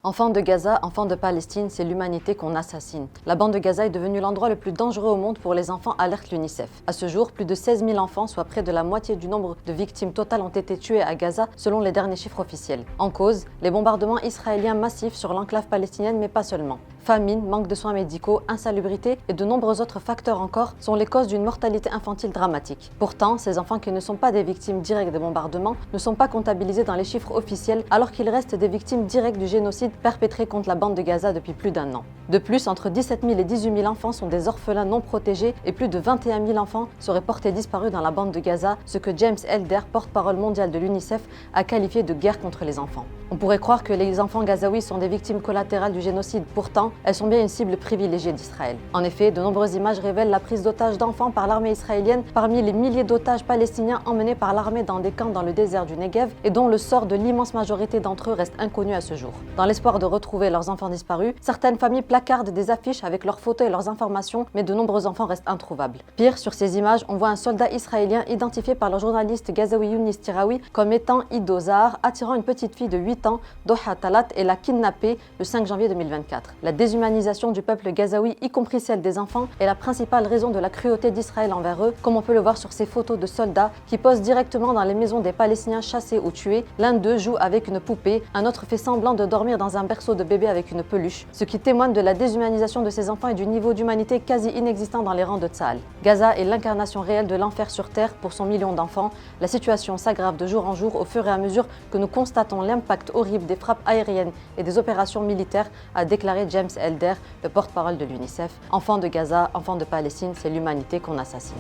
Enfants de Gaza, enfants de Palestine, c'est l'humanité qu'on assassine. La bande de Gaza est devenue l'endroit le plus dangereux au monde pour les enfants, alerte l'UNICEF. À ce jour, plus de 16 000 enfants, soit près de la moitié du nombre de victimes totales, ont été tués à Gaza, selon les derniers chiffres officiels. En cause, les bombardements israéliens massifs sur l'enclave palestinienne, mais pas seulement. Famine, manque de soins médicaux, insalubrité et de nombreux autres facteurs encore sont les causes d'une mortalité infantile dramatique. Pourtant, ces enfants qui ne sont pas des victimes directes des bombardements ne sont pas comptabilisés dans les chiffres officiels alors qu'ils restent des victimes directes du génocide perpétré contre la bande de Gaza depuis plus d'un an. De plus, entre 17 000 et 18 000 enfants sont des orphelins non protégés et plus de 21 000 enfants seraient portés disparus dans la bande de Gaza, ce que James Elder, porte-parole mondial de l'UNICEF, a qualifié de guerre contre les enfants. On pourrait croire que les enfants gazaouis sont des victimes collatérales du génocide, pourtant, elles sont bien une cible privilégiée d'Israël. En effet, de nombreuses images révèlent la prise d'otages d'enfants par l'armée israélienne parmi les milliers d'otages palestiniens emmenés par l'armée dans des camps dans le désert du Negev et dont le sort de l'immense majorité d'entre eux reste inconnu à ce jour. Dans l'espoir de retrouver leurs enfants disparus, certaines familles placardent des affiches avec leurs photos et leurs informations, mais de nombreux enfants restent introuvables. Pire, sur ces images, on voit un soldat israélien identifié par le journaliste gazaoui Younis Tiraoui comme étant Ido Zahar, attirant une petite fille de 8 ans, Doha Talat, et l'a kidnappée le 5 janvier 2024. La déshumanisation du peuple gazaoui, y compris celle des enfants, est la principale raison de la cruauté d'Israël envers eux, comme on peut le voir sur ces photos de soldats qui posent directement dans les maisons des Palestiniens chassés ou tués. L'un d'eux joue avec une poupée, un autre fait semblant de dormir dans un berceau de bébé avec une peluche, ce qui témoigne de la déshumanisation de ces enfants et du niveau d'humanité quasi inexistant dans les rangs de Tsahal. Gaza est l'incarnation réelle de l'enfer sur terre pour son million d'enfants. La situation s'aggrave de jour en jour au fur et à mesure que nous constatons l'impact horrible des frappes aériennes et des opérations militaires, a déclaré James Elder, le porte-parole de l'UNICEF. Enfants de Gaza, enfants de Palestine, c'est l'humanité qu'on assassine.